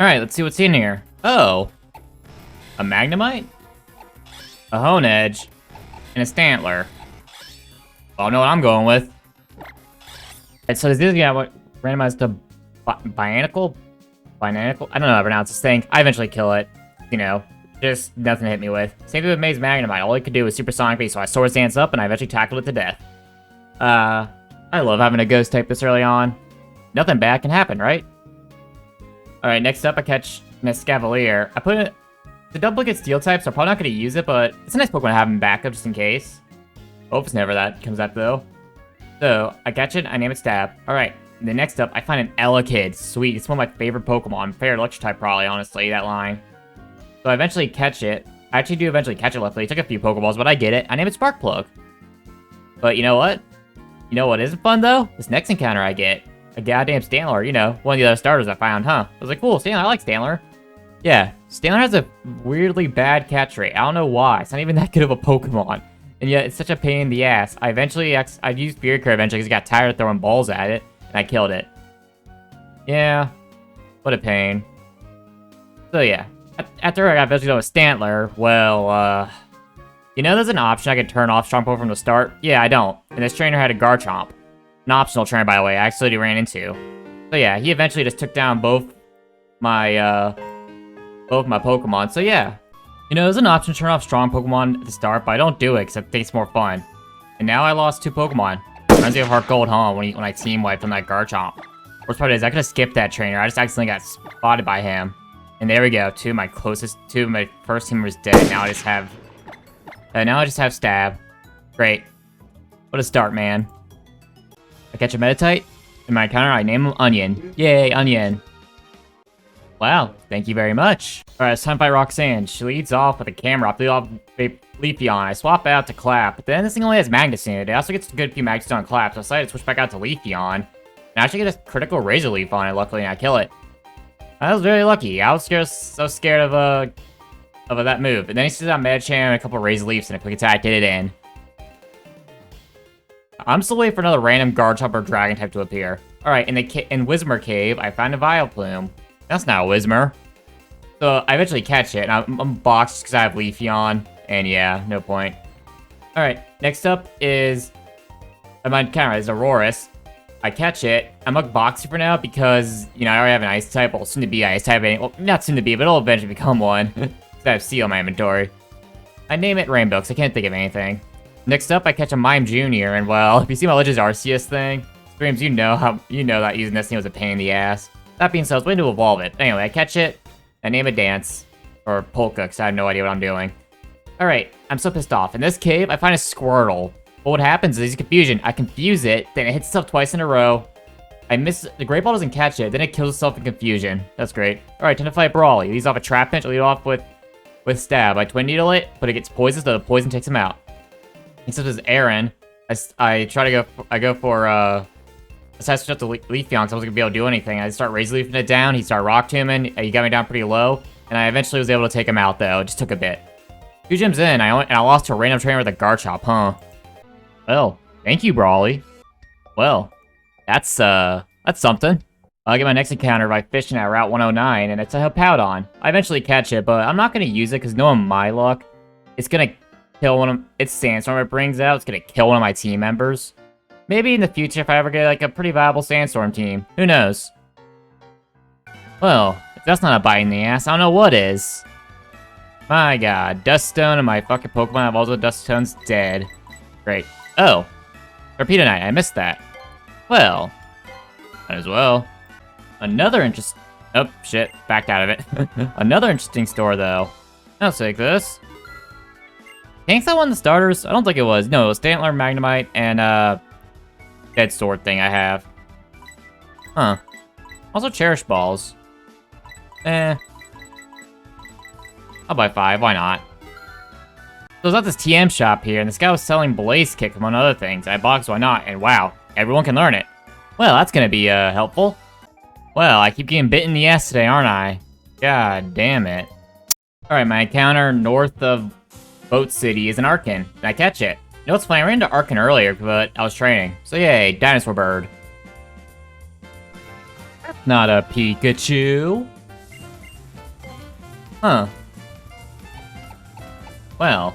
Alright, let's see what's in here. Oh. A Magnemite? A Hone Edge? And a Stantler. I don't know what I'm going with. Alright, so this is what randomized to Bionicle? Bionicle? I don't know how to pronounce this thing. I eventually kill it. You know, just nothing to hit me with. Same thing with Maze Magnemite. All it could do was supersonic me, so I Sword Dance up and I eventually tackled it to death. I love having a ghost type this early on. Nothing bad can happen, right? Alright, next up I catch Miss Cavalier. I put it... The duplicate steel type, so I'm probably not going to use it, but it's a nice Pokemon to have in backup just in case. Hope it's never that comes up though. So, I catch it, I name it Stab. Alright, then next up I find an Elekid. Sweet, it's one of my favorite Pokemon. Favorite electric type probably, honestly, that line. So I eventually catch it. I actually do eventually catch it, luckily. It took a few Pokeballs, but I get it. I name it Sparkplug. But you know what? You know what isn't fun, though? This next encounter I get. A goddamn Stantler, you know, one of the other starters I found, huh? I was like, cool, Stantler, I like Stantler. Yeah, Stantler has a weirdly bad catch rate. I don't know why. It's not even that good of a Pokemon. And yet, it's such a pain in the ass. I used Spirit Curve eventually because I got tired of throwing balls at it, and I killed it. Yeah, what a pain. So yeah, after I got eventually done with Stantler, well, you know there's an option I could turn off Strong Pokemon from the start? Yeah, I don't. And this trainer had a Garchomp. An optional trainer, by the way, I actually ran into. So yeah, he eventually just took down both my Pokemon. So yeah, you know, there's an option to turn off strong Pokemon at the start, but I don't do it because I think it's more fun. And now I lost 2 Pokemon. Reminds me of Heart Gold, huh? When I team wiped on that Garchomp. Worst part is I could have skipped that trainer. I just accidentally got spotted by him. And there we go. 2 of my first teamers dead. Now I just have Stab. Great. What a start, man. I catch a Meditite. In my encounter, I name him Onion. Yay, Onion. Wow, thank you very much. Alright, it's time to fight Roxanne. She leads off with a camera. I lead off Leafeon. I swap out to Clap. But then this thing only has Magnus in it. It also gets a good few Magnets on Clap, so I decided to switch back out to Leafeon. And I actually get a critical Razor Leaf on it, luckily, and I kill it. I was very lucky. I was so scared of that move. And then he sits on Medicham and a couple of Razor Leafs and a quick attack, get it in. I'm still waiting for another random Garchomp or Dragon type to appear. Alright, in Whismur Cave, I found a Vileplume. That's not a Whismur. So I eventually catch it, and I'm boxed because I have Leafeon. And yeah, no point. Alright, next up is... my camera is Aurorus. I catch it. I'm boxy for now because, you know, I already have an Ice type. Well, soon to be Ice type. Well, not soon to be, but it'll eventually become one. Because I have Seal in my inventory. I name it Rainbow because I can't think of anything. Next up, I catch a Mime Jr. And well, if you see my Legends Arceus thing, Streams, you know that using this thing was a pain in the ass. That being said, I was waiting to evolve it. Anyway, I catch it, I name it Dance. Or Polka, because I have no idea what I'm doing. Alright, I'm so pissed off. In this cave, I find a Squirtle. But what happens is confusion. I confuse it, then it hits itself twice in a row. I miss... The Great Ball doesn't catch it, then it kills itself in confusion. That's great. Alright, time to fight Brawley. Leads off a Trap Pinch, I lead off with Stab. I Twin Needle it, but it gets poisoned, so the poison takes him out. Except as Aaron, I go for I decided to switch up to Leafeon because I wasn't gonna be able to do anything. I start Razor Leafing it down, he started Rock Tombing, he got me down pretty low, and I eventually was able to take him out though. It just took a bit. 2 gyms in, I lost to a random trainer with a Garchomp, huh? Well, thank you, Brawley. Well, that's something. I'll get my next encounter by fishing at Route 109, and it's a Hippowdon. I eventually catch it, but I'm not gonna use it because knowing my luck, it's gonna kill one of... It's Sandstorm it brings out, it's gonna kill one of my team members. Maybe in the future if I ever get, like, a pretty viable Sandstorm team. Who knows? Well, if that's not a bite in the ass, I don't know what is. My god, Duststone and my fucking Pokemon have all the Duststones dead. Great. Oh. Torpedonite, I missed that. Well. Might as well. Another Oh, shit. Backed out of it. Another interesting store, though. I'll take this. Think that one of the starters? I don't think it was. No, it was Stantler, Magnemite, and, Dead Sword thing I have. Huh. Also Cherish Balls. I'll buy 5, why not? So there's not this TM shop here, and this guy was selling Blaze Kick among other things. I bought why not, and wow, everyone can learn it. Well, that's gonna be, helpful. Well, I keep getting bit in the ass today, aren't I? God damn it. Alright, my encounter north of Boat City is an Arkin, and I catch it. You know what's funny? I ran into Arkin earlier, but I was training. So yay, Dinosaur Bird. Not a Pikachu. Huh. Well.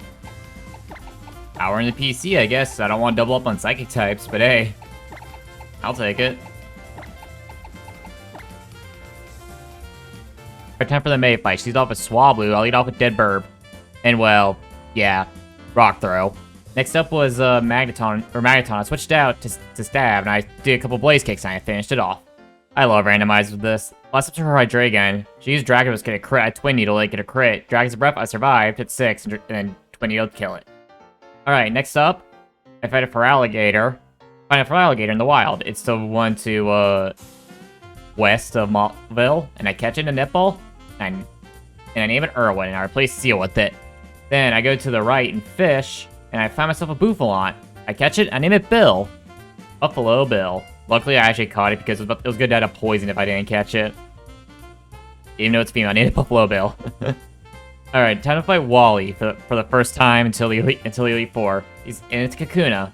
Power in the PC, I guess. I don't want to double up on psychic types, but hey. I'll take it. Alright, time for the May fight. She's off with Swablu. I'll lead off with Dead Burb. And well, yeah. Rock Throw. Next up was Magneton. I switched out to Stab, and I did a couple Blaze Kicks, and I finished it off. I love Randomized with this. Last up to her Hydragon. She used Dragon to get a crit. I Twin Needle to get a crit. Dragon's Breath, I survived. Hit 6, and then Twin Needle to kill it. Alright, next up, I fight a Feraligatr. Find a Feraligatr in the wild. It's the one to, west of Maltville, and I catch it in a netball, and I name it Irwin, and I replace Seal with it. Then I go to the right and fish, and I find myself a Bouffalon. I catch it, I name it Bill. Buffalo Bill. Luckily, I actually caught it because it was good to have a poison if I didn't catch it. Even though it's female, I named it Buffalo Bill. Alright, time to fight Wally for the first time until the Elite Four. And it's Kakuna.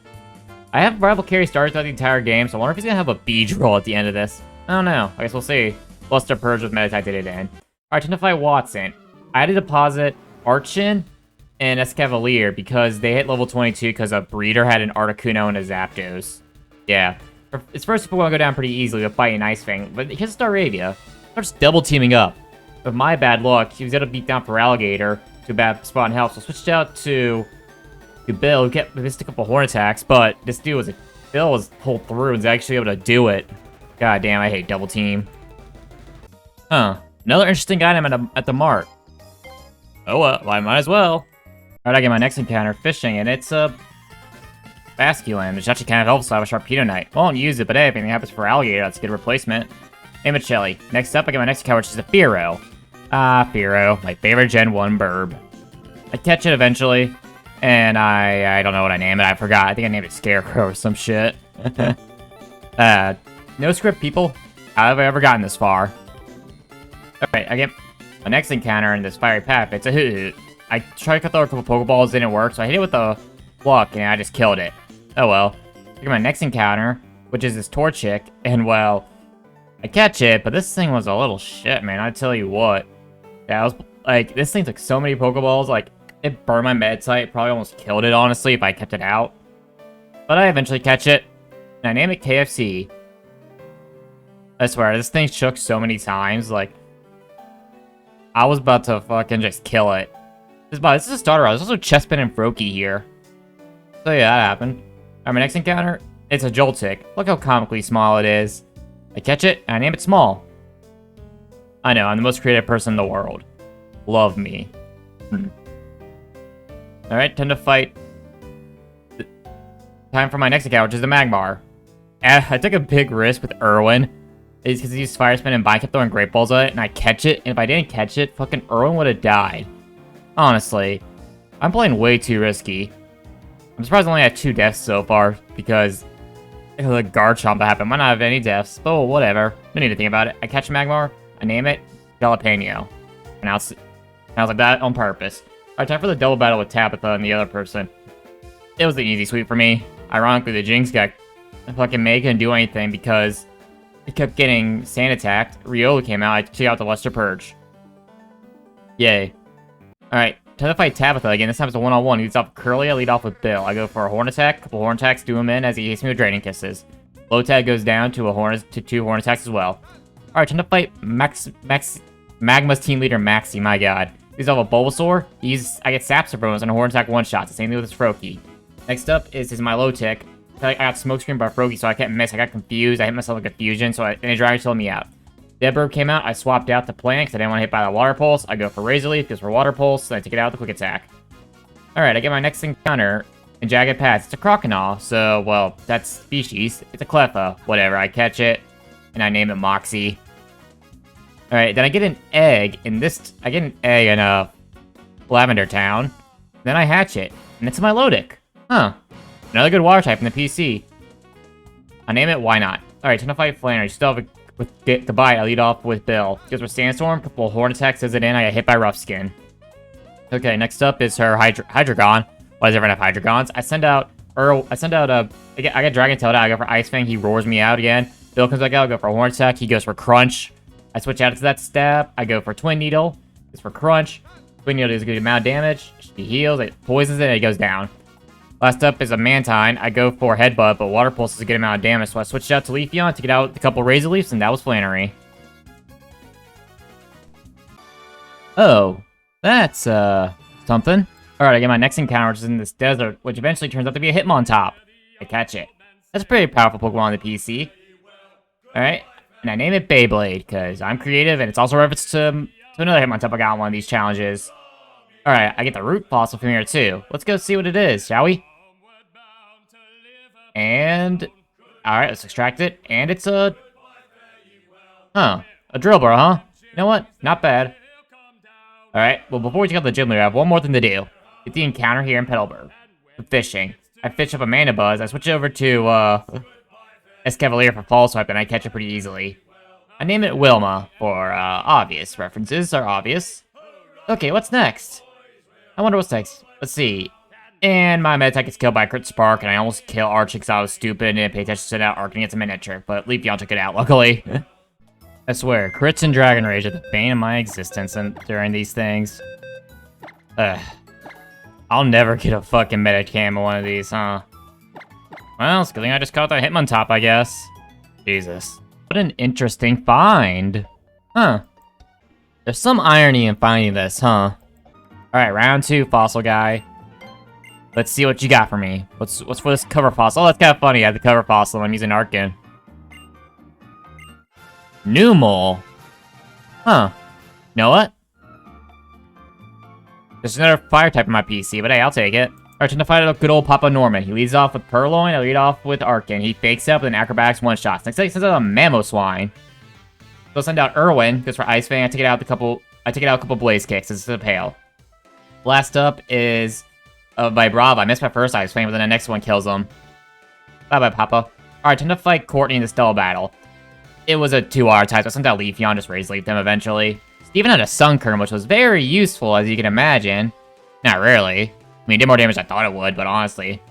I have rival carry started throughout the entire game, so I wonder if he's gonna have a Beach roll at the end of this. I don't know. I guess we'll see. Luster Purge with Meditite did it in. Alright, time to fight Watson. I had to deposit Archon and Escavalier because they hit level 22 because a Breeder had an Articuno and a Zapdos. Yeah. Its first people want to go down pretty easily with fighting Ice Fang, but he has Staravia. Starts double teaming up. With my bad luck, he was able to beat down Feraligatr to a bad spot in health, so I switched out to Bill, who missed a couple horn attacks, but this dude Bill was pulled through and was actually able to do it. God damn, I hate double team. Huh. Another interesting item at the mart. Oh well, I might as well. Alright, I get my next encounter, fishing, and it's a Basculin, which actually kind of helps, so I have a Sharpedo Knight. Won't use it, but hey, if anything happens for Alligator, that's a good replacement. Amicelli. Next up, I get my next encounter, which is a Fearow. Fearow, my favorite Gen 1 burb. I catch it eventually, and I don't know what I name it, I forgot. I think I named it Scarecrow or some shit. No script, people. How have I ever gotten this far? Alright, I get my next encounter in this fiery path. It's a Hoot. I tried to cut through a couple Pokeballs, didn't work, so I hit it with a Pluck, and I just killed it. Oh well. I get my next encounter, which is this Torchic, and well, I catch it, but this thing was a little shit, man. I tell you what. Yeah, was like, this thing took so many Pokeballs, like, it burned my Meditite, probably almost killed it, honestly, if I kept it out. But I eventually catch it, and I name it KFC. I swear, this thing shook so many times, like, I was about to fucking just kill it. This is a starter. There's also Chespin and Froakie here. So yeah, that happened. Alright, my next encounter, it's a Joltik. Look how comically small it is. I catch it, and I name it Small. I know, I'm the most creative person in the world. Love me. Alright, time to fight. Time for my next encounter, which is the Magmar. I took a big risk with Irwin. It's because he used Fire Spin and I kept throwing Great Balls at it, and I catch it, and if I didn't catch it, fucking Irwin would have died. Honestly. I'm playing way too risky. I'm surprised I only had 2 deaths so far, because the Garchomp that happened might not have any deaths, but whatever. No need to think about it. I catch Magmar, I name it Jalapeno. And I was like that on purpose. Alright, time for the double battle with Tabitha and the other person. It was an easy sweep for me. Ironically, the Jinx got fucking May couldn't do anything because it kept getting sand attacked. Riola came out, I took out the Luster Purge. Yay. Alright, time to fight Tabitha again. This time it's a one-on-one. He leads off with Curly, I lead off with Bill. I go for a Horn Attack, a couple Horn Attacks, do him in as he hits me with Draining Kisses. Low tag goes down to 2 Horn Attacks as well. Alright, time to fight Magma's team leader, Maxi, my god. He's off a Bulbasaur. I get Sapster bonus and a Horn Attack one-shot. The same thing with his Froakie. Next up is his Milotic. I got Smokescreen by Froakie, so I can't miss. I got confused. I hit myself with Confusion, and the Dragon told me out. Deadbird came out. I swapped out the plan because I didn't want to hit by the Water Pulse. I go for Razor Leaf because for Water Pulse, so I take it out with the Quick Attack. Alright, I get my next encounter in Jagged Paths. It's a Croconaw, so, well, that's species. It's a Cleffa. Whatever, I catch it, and I name it Moxie. Alright, then I get an egg in Lavender Town. Then I hatch it, and it's a Milotic. Huh. Another good water type in the PC. I name it Why Not. Alright, time to fight Flannery. Still have the bite. I lead off with Bill. Goes with Sandstorm, couple Horn Attacks, does it in. I get hit by Rough Skin. Okay, next up is her Hydragon. Why does everyone have Hydrogons? I get Dragon Tailed out. I go for Ice Fang. He roars me out again. Bill comes back out. I go for a Horn Attack. He goes for Crunch. I switch out to that Stab. I go for Twin Needle. It's for crunch. Twin Needle does a good amount of damage. She heals, it poisons it, and it goes down. Last up is a Mantine. I go for Headbutt, but Water Pulse is a good amount of damage, so I switched out to Leafeon to get out a couple Razor Leafs, and that was Flannery. Oh, that's, something. Alright, I get my next encounter, which is in this desert, which eventually turns out to be a Hitmontop. I catch it. That's a pretty powerful Pokemon on the PC. Alright, and I name it Beyblade, because I'm creative, and it's also a reference to another Hitmontop I got on one of these challenges. Alright, I get the root fossil from here, too. Let's go see what it is, shall we? And... Alright, let's extract it, and it's a... Huh, a Drillbur, huh? You know what? Not bad. Alright, well, before we check out the gym leader, I have one more thing to do. Get the encounter here in Petalburg. For fishing. I fish up a Manabuzz, I switch over to, Escavalier for Fall Swipe, and I catch it pretty easily. I name it Wilma, for, obvious references are obvious. Okay, what's next? I wonder what's next. Let's see. And my Meditech gets killed by a crit spark, and I almost kill Archie because I was stupid and didn't pay attention to that arc, and it's a miniature, but Leafeon took it out, luckily. I swear, crits and Dragon Rage are the bane of my existence during these things. I'll never get a fucking Metacam on one of these, huh? Well, it's good thing I just caught that Hitmontop, I guess. Jesus. What an interesting find. Huh. There's some irony in finding this, huh? Alright, round 2, Fossil Guy. Let's see what you got for me. What's for this cover fossil? Oh, that's kind of funny. I have the cover fossil and I'm using Arcane. Numel? Huh. You know what? There's another fire type in my PC, but hey, I'll take it. Alright, time to fight a good old Papa Norman. He leads off with Purloin, I lead off with Arcane. He fakes up with an Acrobatics one-shots. Next, he sends out a Mamoswine. So I'll send out Irwin, because for Ice Fang, I take it out a couple Blaze Kicks. It's a Pale. Last up is by Brava. I missed my first Ice Fang, but then the next one kills him. Bye-bye, Papa. Alright, time to fight Courtney in the Stellar Battle. It was a 2R type, so I sent out Leafeon, just Razor Leaf them eventually. Steven had a Sunkern, which was very useful, as you can imagine. Not really. I mean, it did more damage than I thought it would, but honestly,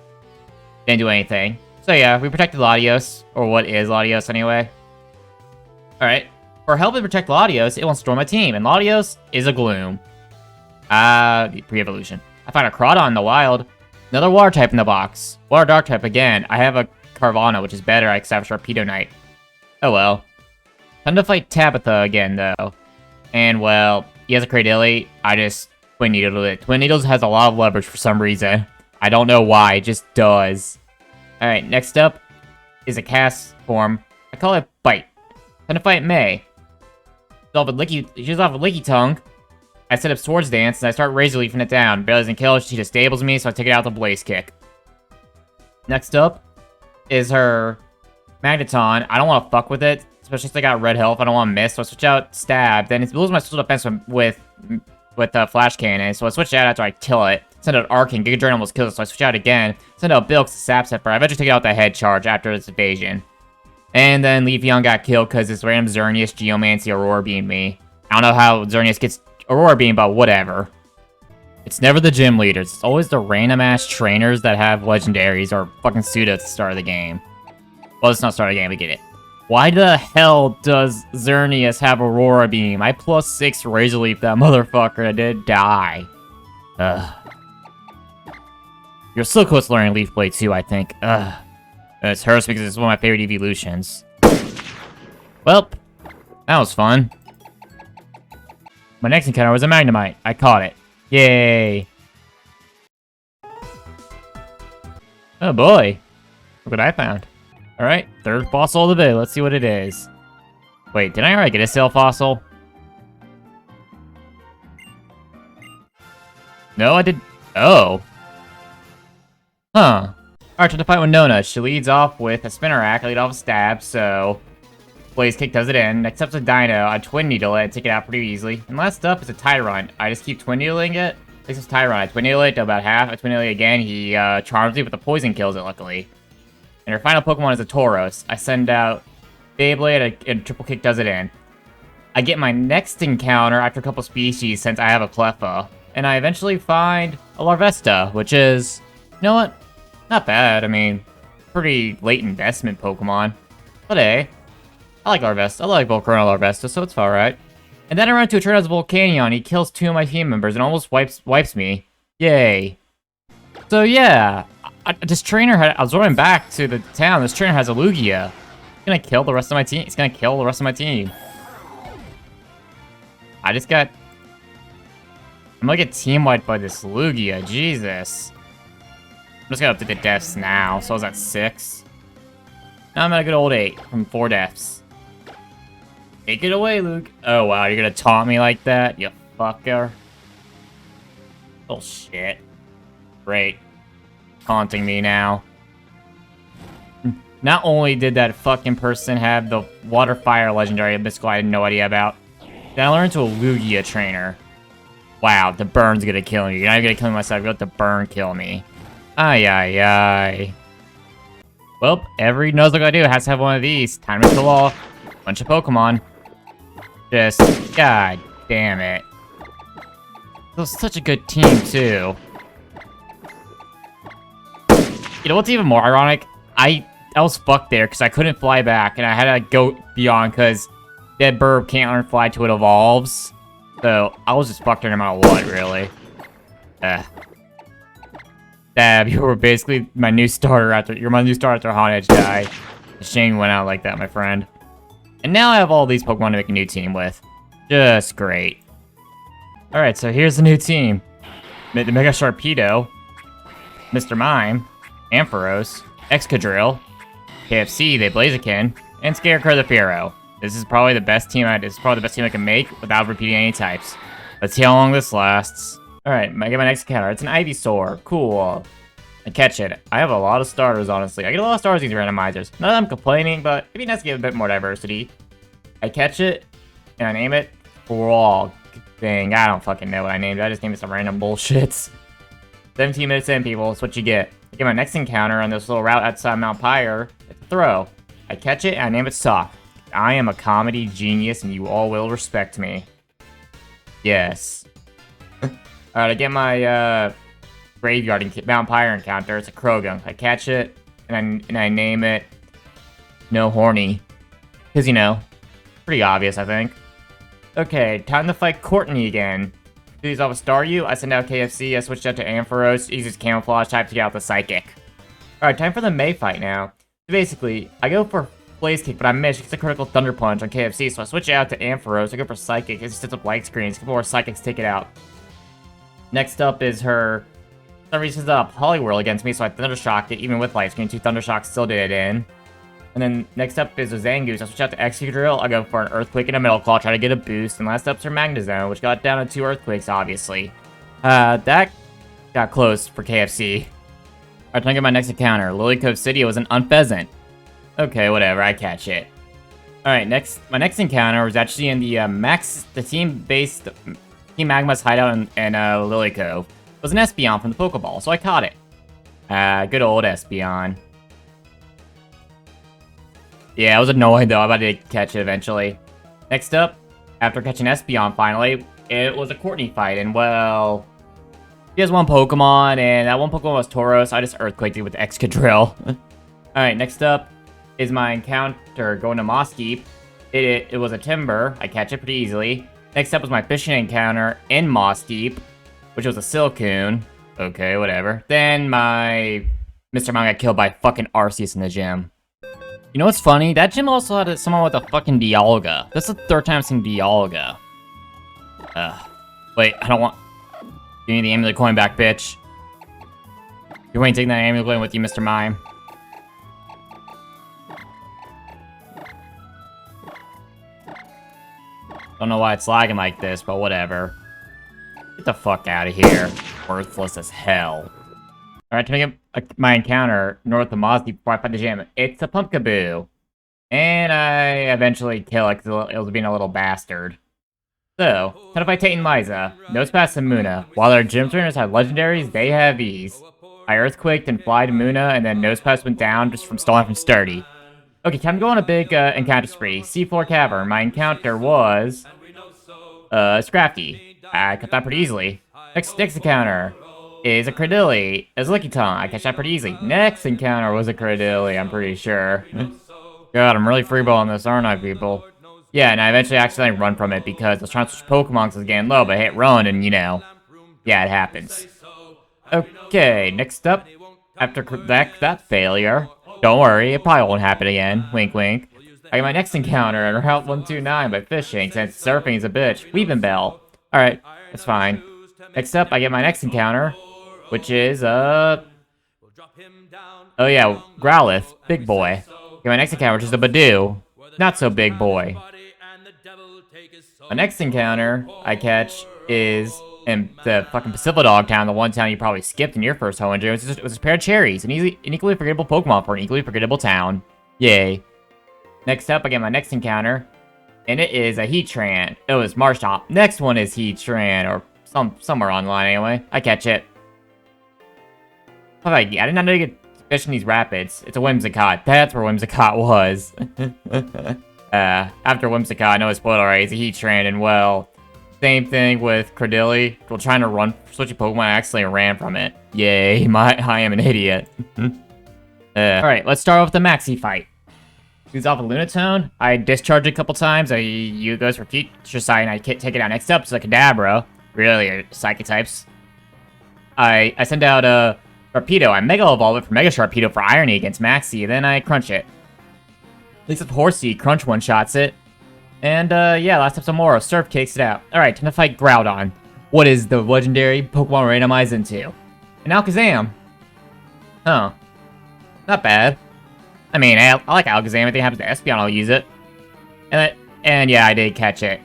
didn't do anything. So yeah, we protected Latios, or what is Latios anyway. Alright, for helping protect Latios, it wants to destroy my team, and Latios is a Gloom. Pre-evolution. I found a Crawdon in the wild. Another Water type in the box. Water Dark type again. I have a Carvana, which is better. I established Torpedo Knight. Oh well. Time to fight Tabitha again, though. And, well, he has a Cradily. I just Twin Needled it. Twin Needles has a lot of leverage for some reason. I don't know why, it just does. Alright, next up is a cast form. I call it Bite. Time to fight May. She's off with Licky Tongue. I set up Swords Dance, and I start Razor Leafing it down. Barely doesn't kill, she just stables me, so I take it out with a Blaze Kick. Next up is her Magneton. I don't want to fuck with it, especially since I got red health. I don't want to miss, so I switch out Stab. Then it loses my special defense with Flash Cannon, so I switch out after I kill it. Send out Arcane. Giga Drain almost kills it, so I switch out again. Send out Bilks to Sap Sepper. I eventually take out the Head Charge after its evasion. And then Leafeon got killed because this random Xerneas Geomancy Aurora beamed me. I don't know how Xerneas gets Aurora Beam, but whatever. It's never the gym leaders. It's always the random-ass trainers that have legendaries or fucking pseudo at the start of the game. Well, it's not start of the game, we get it. Why the hell does Xerneas have Aurora Beam? I +6 Razor Leaf that motherfucker. I did die. Ugh. You're so close to learning Leaf Blade too, I think. Ugh. It's hurts because it's one of my favorite evolutions. Well, that was fun. My next encounter was a Magnemite. I caught it. Yay! Oh boy. Look what I found. Alright, third fossil of the day. Let's see what it is. Wait, did I already get a Sail fossil? No, I did. Oh. Huh. Alright, time to fight with Nona. She leads off with a Spinnerack. I lead off a Stab, so Blaze Kick does it in. Next up's a Dino. I Twin Needle it and take it out pretty easily. And last up is a Tyrant. I just keep Twin Needling it. This is Tyrant. I Twin Needle it to about half. I Twin Needle it again. He charms me, but the poison kills it, luckily. And her final Pokemon is a Tauros. I send out Beyblade and Triple Kick does it in. I get my next encounter after a couple species since I have a Cleffa. And I eventually find a Larvesta, which is, you know what? Not bad. I mean, pretty late investment Pokemon. But hey, I like Larvesta. I like Volcarona Larvesta, so it's alright. And then I run into a trainer as a Volcanion. He kills 2 of my team members and almost wipes me. Yay. So yeah, this trainer I was running back to the town. This trainer has a Lugia. He's gonna kill the rest of my team. He's gonna kill the rest of my team. I'm gonna get team wiped by this Lugia. Jesus. I'm just gonna update the deaths now. So I was at 6. Now I'm at a good old 8 from 4 deaths. Take it away, Luke. Oh, wow. You're gonna taunt me like that? You fucker. Bullshit. Great. Taunting me now. Not only did that fucking person have the Water Fire Legendary Abyssal I had no idea about, then I learned to a Lugia trainer. Wow, the burn's gonna kill me. You're not gonna kill me myself. You let the burn kill me. Ay, ay, ay. Well, every Nuzlocke I do has to have one of these. Time to kill off a bunch of Pokemon. Just, god damn it. It was such a good team, too. You know what's even more ironic? I was fucked there because I couldn't fly back, and I had to go beyond because Dead Burb can't learn fly till it evolves. So, I was just fucked no matter what, really. Dab, you were basically my new starter after Haunted Edge died. Shame went out like that, my friend. And now I have all these Pokemon to make a new team with. Just great. Alright, so here's the new team. The Mega Sharpedo, Mr. Mime, Ampharos, Excadrill, KFC, the Blaziken, and Scarecrow the Pharaoh. This is probably the best team I can make without repeating any types. Let's see how long this lasts. Alright, I get my next encounter. It's an Ivysaur. Cool. I catch it. I have a lot of starters, honestly. I get a lot of starters in these randomizers. Not that I'm complaining, but it'd be nice to give a bit more diversity. I catch it, and I name it Frog thing. I don't fucking know what I named it. I just named it some random bullshit. 17 minutes in, people. That's what you get. I get my next encounter on this little route outside Mount Pyre. It's a throw. I catch it, and I name it Sock. I am a comedy genius, and you all will respect me. Yes. Alright, I get my, Graveyard Mount Pyre encounter. It's a Krogunk. I catch it, and I name it No Horny. Because, you know, pretty obvious, I think. Okay, time to fight Courtney again. These off a Staryu. I send out KFC. I switched out to Ampharos. He uses Camouflage type to get out the Psychic. Alright, time for the May fight now. So basically, I go for Blaze Kick, but I miss. It's a critical Thunder Punch on KFC, so I switch it out to Ampharos. I go for Psychic. It just sets up light screens before Psychics take it out. Next up is her... For some reason, up Poliwhirl against me, so I Thundershocked it, even with light screen. 2 Thundershocks still did it in. And then next up is a Xangoose. I switch out to Excadrill. I go for an Earthquake and a Metal Claw, try to get a boost. And last up's her Magnezone, which got down to 2 Earthquakes, obviously. That got close for KFC. Alright, time to get my next encounter. Lily Cove City was an Unpheasant. Okay, whatever, I catch it. Alright, my next encounter was actually in the team-based Team Magma's hideout in Lily Cove. It was an Espeon from the Pokeball, so I caught it. Good old Espeon. Yeah, I was annoyed though, I about to catch it eventually. Next up, after catching Espeon finally, it was a Courtney fight, and well... He has one Pokemon, and that one Pokemon was Tauros, so I just Earthquaked it with Excadrill. Alright, next up is my encounter going to Mosskeep. It was a Timber, I catch it pretty easily. Next up was my fishing encounter in Mosskeep, which was a Silcoon. Okay, whatever. Then my Mr. Mime got killed by fucking Arceus in the gym. You know what's funny? That gym also had someone with a fucking Dialga. That's the 3rd time I've seen Dialga. Wait, I don't want... Give me the amulet coin back, bitch. You ain't taking that amulet coin with you, Mr. Mime. Don't know why it's lagging like this, but whatever. Get the fuck out of here. Worthless as hell. Alright, time to get my encounter north of Mossy before I find the gym. It's a Pumpkaboo. And I eventually kill it because it was being a little bastard. So, how to fight Tate and Liza? Nosepass and Muna. While our gym trainers have legendaries, they have these. I Earthquaked and fly to Muna, and then Nosepass went down just from stalling from Sturdy. Okay, time to go on a big encounter spree. C4 Cavern. My encounter was... Scrafty. I cut that pretty easily. Next encounter is a Cradilly. It's Lickitung. I catch that pretty easy. Next encounter was a Cradilly, I'm pretty sure. God, I'm really freeballing this, aren't I, people? Yeah, and I eventually accidentally run from it because I was trying to switch Pokemon because I was getting low, but I hit run, and you know, yeah, it happens. Okay, next up, after that failure, don't worry, it probably won't happen again. Wink, wink. I get my next encounter on Route 129 by fishing, since surfing is a bitch. Weaving Bell. Alright, that's fine. Next up, I get my next encounter, which is, oh yeah, Growlithe. Big boy. Get my next encounter, which is a Badoo. Not so big boy. My next encounter I catch is in the fucking Pacific town, the one town you probably skipped in your first home injury. It was a pair of cherries, an equally forgettable Pokemon for an equally forgettable town. Yay. Next up, I get my next encounter, and it is a Heatran. It was Marshtomp. Next one is Heatran, or somewhere online anyway. I catch it. I did not know you could fish in these rapids. It's a Whimsicott. That's where Whimsicott was. After Whimsicott, I know it's spoiled already. It's a Heatran, and well, same thing with Cradily. While trying to run, switch a Pokemon, I accidentally ran from it. Yay, I am an idiot. Alright, let's start off with the Maxi fight. He's off a Lunatone. I discharge it a couple times. You goes for Future Sight, and I take it out. Next up is a Kadabra. Really, Psychic types. I send out a Sharpedo. I Mega Evolve it for Mega Sharpedo for Irony against Maxi, then I Crunch it. At least with Horsey, Crunch one-shots it. And, yeah, last up some more. Surf kicks it out. Alright, time to fight Groudon. What is the legendary Pokemon randomized into? An Alakazam. Oh. Not bad. I mean, I like Alakazam. If anything happens to Espeon, I'll use it. And yeah, I did catch it.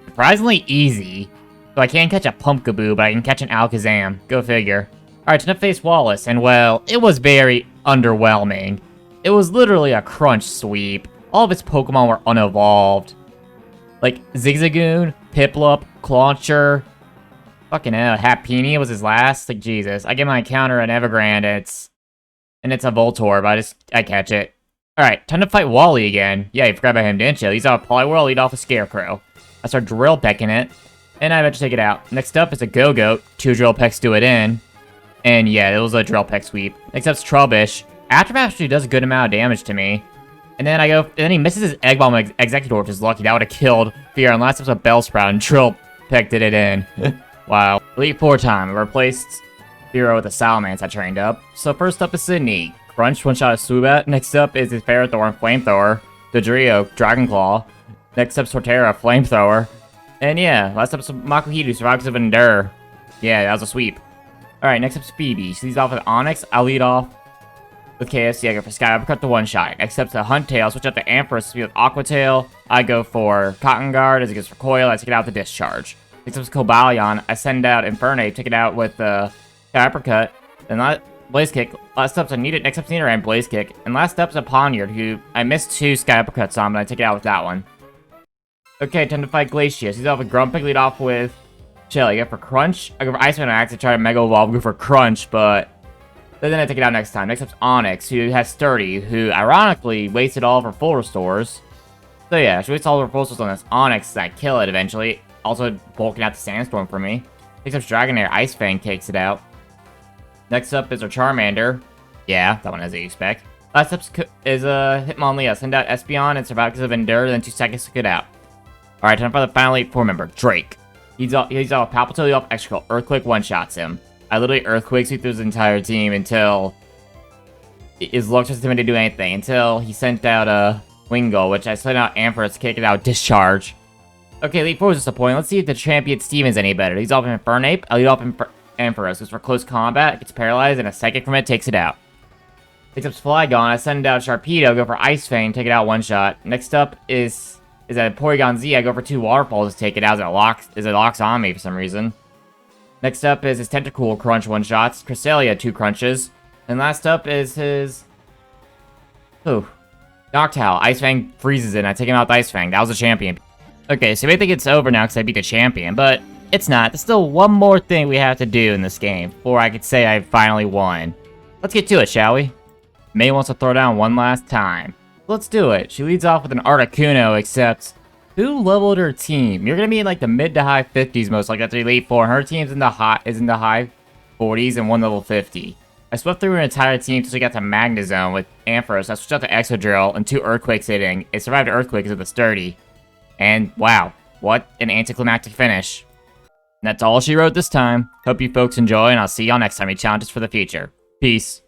Surprisingly easy. So I can't catch a Pumpkaboo, but I can catch an Alakazam. Go figure. Alright, time to face Wallace. And, well, it was very underwhelming. It was literally a crunch sweep. All of its Pokemon were unevolved. Like, Zigzagoon, Piplup, Clauncher, fucking hell, Happiny was his last. Like, Jesus. I get my encounter an Evergrande, and it's a Voltorb, but I catch it. Alright, time to fight Wally again. Yeah, you forgot about him, didn't you? He's out of Poliwhirl, lead off a Scarecrow. I start Drill Pecking it, and I eventually take it out. Next up is a Go-Goat. 2 Drill Pecks do it in. And yeah, it was a Drill Peck sweep. Next up's Trubbish. Aftermath actually does a good amount of damage to me. And then he misses his Egg Bomb Executor, which is lucky. That would have killed Fear. And last episode, Bellsprout, and Drill Peck did it in. Wow. Elite 4 time. I replaced Fear with a Salamence I trained up. So first up is Sydney. Crunch, one-shot of Swoobat. Next up is his Ferrothorn, Flamethrower. Dodrio, Dragon Claw. Next up, Sortera, Flamethrower. And yeah, last up is Makuhito, Survivors of Endure. Yeah, that was a sweep. Alright, next up's Phoebe. She leads off with Onyx. I'll lead off with KFC. I go for Sky Uppercut to one-shot. Next up's a Huntail. Switch up to Ampharos with Aqua Tail. I go for Cotton Guard as it goes for Coil. I take it out with the Discharge. Next up's Cobalion. I send out Infernape. Take it out with Sky Uppercut. Then Blaze Kick. Last up's a Next up's Nidoran, Blaze Kick. And last up's a Poniard, who I missed 2 Sky Uppercuts on, but I take it out with that one. Okay, time to fight Glacius. He's off with Grumpig. Lead off with Chill. I go for Crunch. I go for Iceman Axe to try to Mega Evolve. Go for Crunch, but then I take it out next time. Next up's Onyx, who has Sturdy, who ironically wasted all of her full restores. So yeah, she wastes all of her full restores on this Onyx. I kill it eventually. Also bulking out the Sandstorm for me. Next up's Dragonair. Ice Fang takes it out. Next up is our Charmander. Yeah, that one has a expect. Last up is Hitmonlee. Send out Espeon and Survivors of Endure, then 2 seconds to get out. Alright, time for the final Elite 4 member, Drake. He's off Palpatine, off Extra Earthquake, one-shots him. I literally Earthquake through his entire team until his luck just didn't do anything. Until he sent out a Wingull, which I sent out Ampharos to kick it out, Discharge. Okay, Elite 4 is disappointing. Let's see if the champion Steven's any better. He's off Infernape. I lead off Ampharos. Goes for close combat, gets paralyzed, and a psychic from it takes it out. Next up's Flygon. I send out Sharpedo, go for Ice Fang, take it out one shot. Next up is a Porygon Z. I go for 2 Waterfalls to take it out as it locks on me for some reason. Next up is his Tentacool, Crunch one shots. Cresselia, 2 crunches. And last up is his Noctowl. Ice Fang freezes it, and I take him out with Ice Fang. That was a champion. Okay, so I think it's over now because I beat the champion, but it's not. There's still one more thing we have to do in this game before I could say I finally won. Let's get to it, shall we? May wants to throw down one last time. Let's do it. She leads off with an Articuno, except who leveled her team? You're gonna be in like the mid to high 50s most likely after Elite 4, and her team's in the high 40s and 1 level 50. I swept through her entire team until she got to Magnezone with Ampharos. I switched out to Exodrill and 2 Earthquakes hitting. It survived Earthquake because of the Sturdy. And wow, what an anticlimactic finish. And that's all she wrote this time. Hope you folks enjoy, and I'll see y'all next time he challenges for the future. Peace.